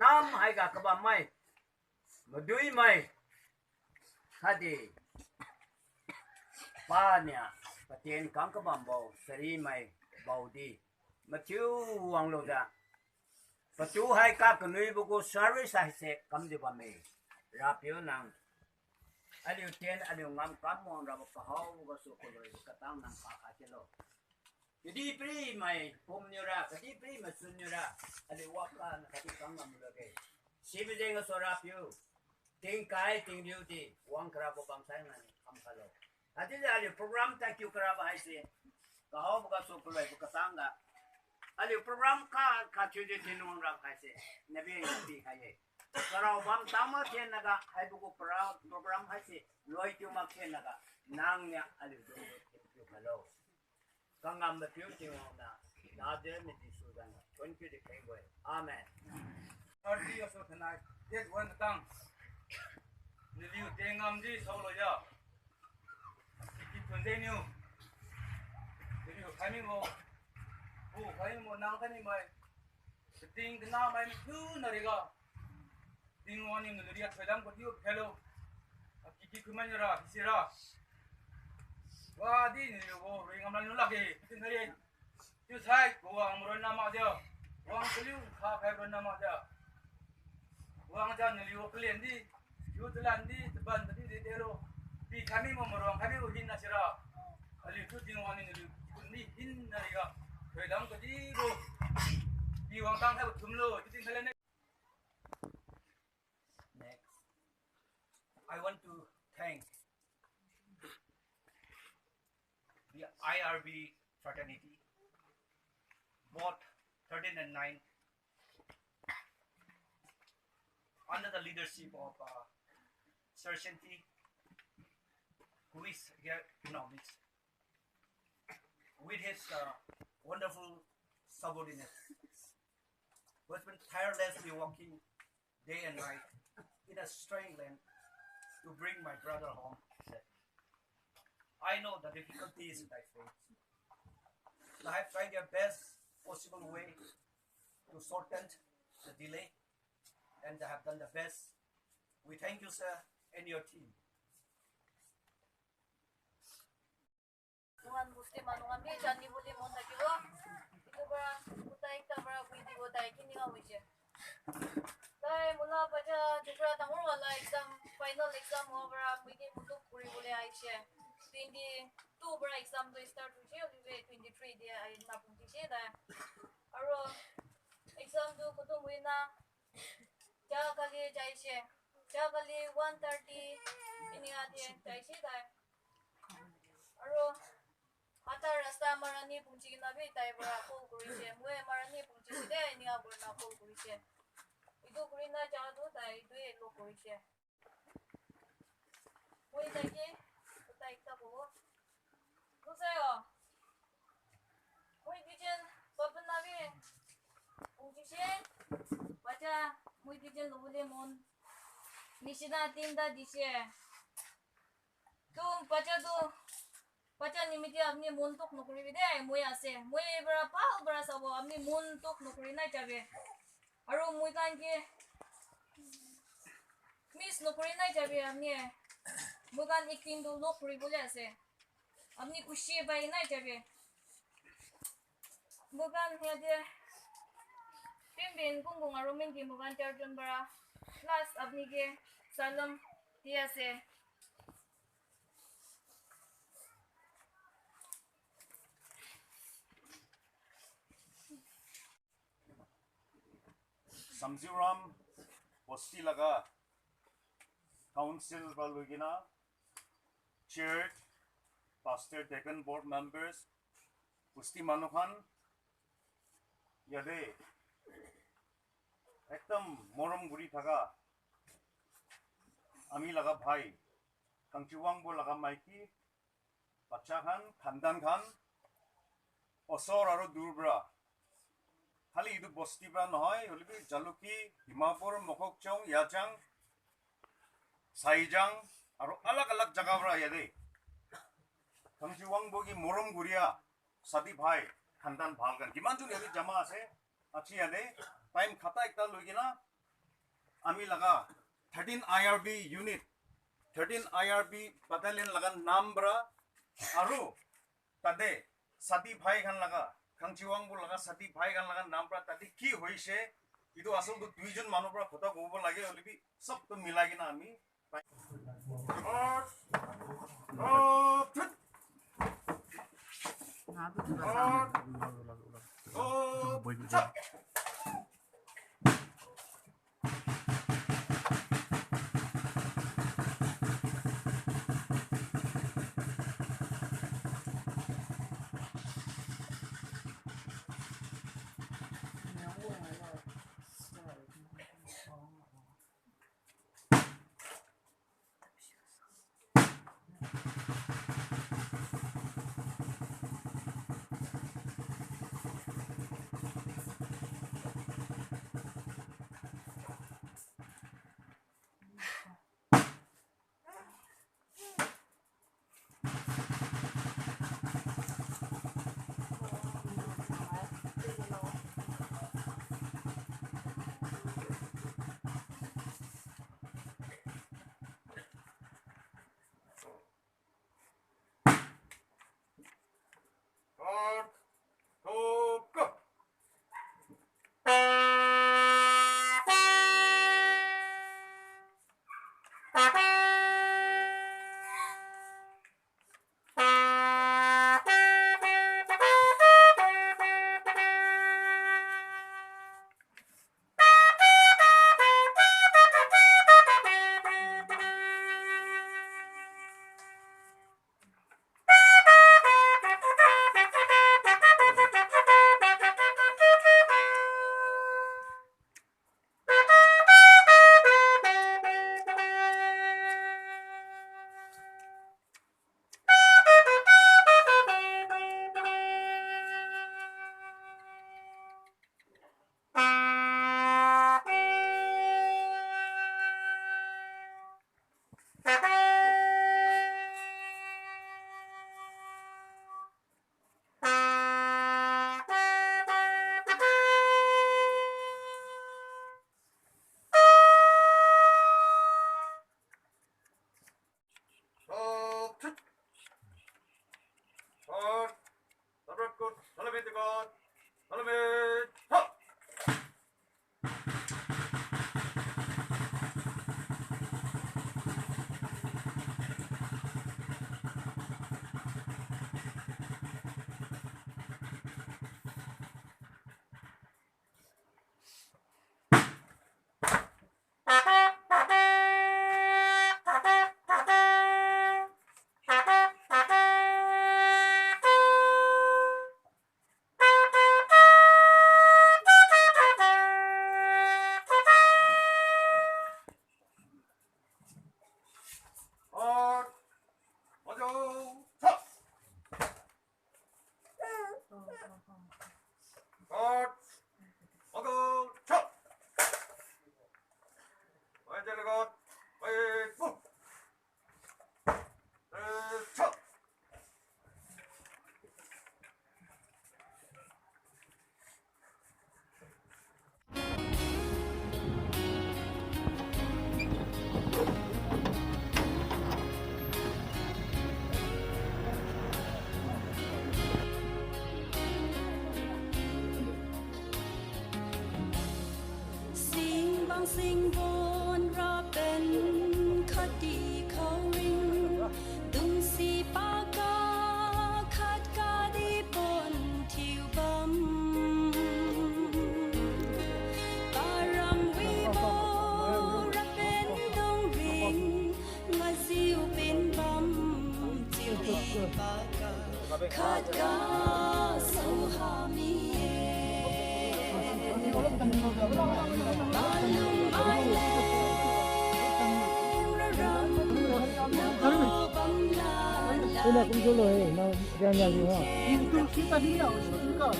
nam hai ga ka ba mai madui mai hadi pa nya patien kang ka bam bo sari mai bau di matiu wang lo da patu hai ka knui bu ko service hai se kam di ba me ra pyo nang aliu ten aliu ngam kam mo ra ba pa hau ga su ko lo ka tang nang pa ka chelo jadi pri mai pom nyura jadi pri ma sun nyura aliu wa ka na ka ti kang ngam lo ke si bi jeng so ra pyo ting kai ting liu di wang kra bo bang sai nang kam ka lo ati aliu program ta kyu kra ba hai se ka hau ga su ko lo ka tang ga aliu program ka chu je tin un ra khai se na bi ti khai karau bam tama chen naga hai bu ko program hai se loi tu ma chen naga nang nya aliu do tu hello kangam the pyu ti wa na de mi ti su dan 20 de kai boy amen RT also tonight get one tang review tengam ji solo ya ki continue review coming mo kain mo nang kani mai ting na mai tu na riga ting wani no riya thadam ko tiu hello ki kumanya sira wa di ni go ringam lan la ke tin hari tu sai go ang ron na ma dia wang kliu kha khai ron na ma dia wang jan ni liu klien di yu tlan di ban di de lo pi kami mo morong kami go hin na sira ali tu ting wani ni hin na riga thadam ko di go pi wang tang hai thum lo tin khale ne next I want to thank the IRB fraternity, both 13 and 9, under the leadership of Sir Shanti, who is here now, with his wonderful subordinates, who has been tirelessly working day and night in a strange land to bring my brother home. I know the difficulties that I face. I have tried their best possible way to shorten the delay, and they have done the best. We thank you, sir, and your team. Tuhan gusti manungan bi jani boleh mon lagi wo itu bara utai ta bara bidi wo dai kini ngau je dai mula baca dukra tangor wala exam final exam ho bara bidi mutuk puri boleh aishe 22 bara exam to start ho je live 23 dia ai na pun je da aro exam do kutum wina ja kali jaishe ja kali 130 ini ade jaishe da aro ata rasta marani pungchi na be tai bara ko kurise mwe marani pungchi de ni abur na ko kurise idu kurina ja do dai do e lo kurise mwe dai ke tai ta bo 보세요 mwe dijen babun na be pungchi she baca mwe dijen lo le mon mishina tinda dishe tum baca do Baca ni mesti apni montok nukuri bide, mui ase, mui berapa berasa bo apni montok nukuri na jabe, aru mui kan ke miss nukuri na jabe apni, mui kan ikin do nukuri boleh ase, apni kushi bayi na jabe, mui kan hede pimpin kungkung aru mingi mui kan terjun bara, plus apni ke salam dia se. Samjiram Posti Laga Council Balugina Church Pastor Deacon Board Members Pusti Manuhan Yade Ekdam Moram Guri Thaga Ami Laga Bhai Khangchiuwangbo Laga Maiki Bacha Khan Khandan Khan Osor Aro Durbra खाली इदु बस्तीबा নহয় হলিবি জালুকি হিমাপুর মককচং ইয়াচাং সাইজাং আৰু अलग अलग जगह পৰা ইয়াদে খংচিৱাংবগি মৰম গুৰিয়া সাদি ভাই খানদান ভালগান কিমান জন ইয়াদে জমা আছে আছি ইয়াদে টাইম খাতা একটা লৈ কিনা ami laga 13 IRB unit 13 IRB battalion laga nambra aru tade sati bhai khan laga Khangchiuwangbo laga sati bhai khan laga nambra tade ki hoise idu asal tu duijon manu pra khota gobo lage olibi sab to milagi na ami Ini aku dulu no jangan ni ha. Itu kita dia suka.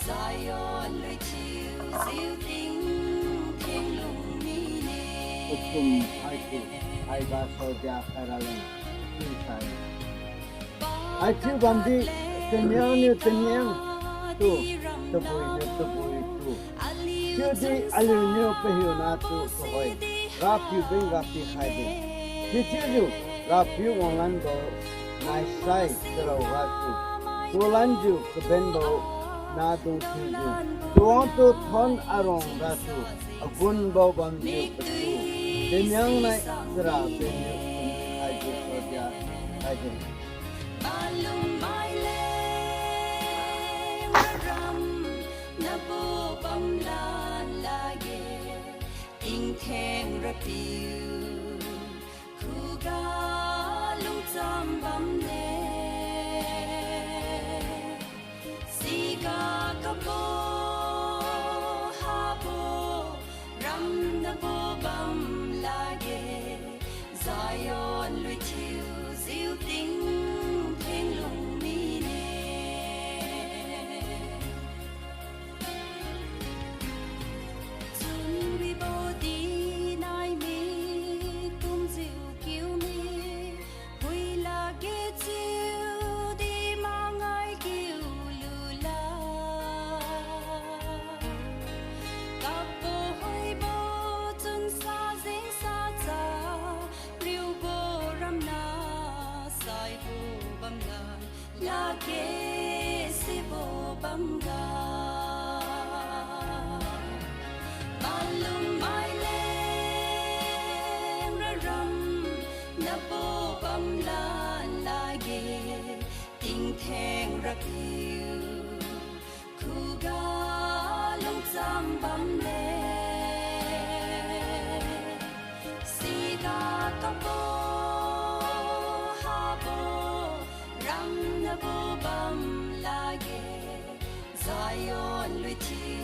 Zion, hukum itu aiga soja karalan insai aci bandi kenyang tu tepui tu jadi alunyo pehiuna tu kohoi rapi beng rapi khaide cicu rapi wangan do naisai terau tu tulanju kebendo nadung tuju tuang tu thon arong ratu agun bau bamju petu denyang nai sera penyu aji soja aji balung maile ram nabu bamlan lage ting theng rapiu kuga lung cham bamne siga kapo habo ram nabu bam lage zion lui chiu diu ting theng lung mi ne chun vi bo di nai mi tum diu kiu mi hui la ge chiu di mangai kiu lu la kapo hoi bo chun sa zeng sa cha riu bo ram na sai bo bam na la ke si bo bam ga balum mai le ram na bo bam la la ge ting theng ra piu khu ga long cham bam le si ga ka bo ha bo ram na bo bam la ge zion lui chi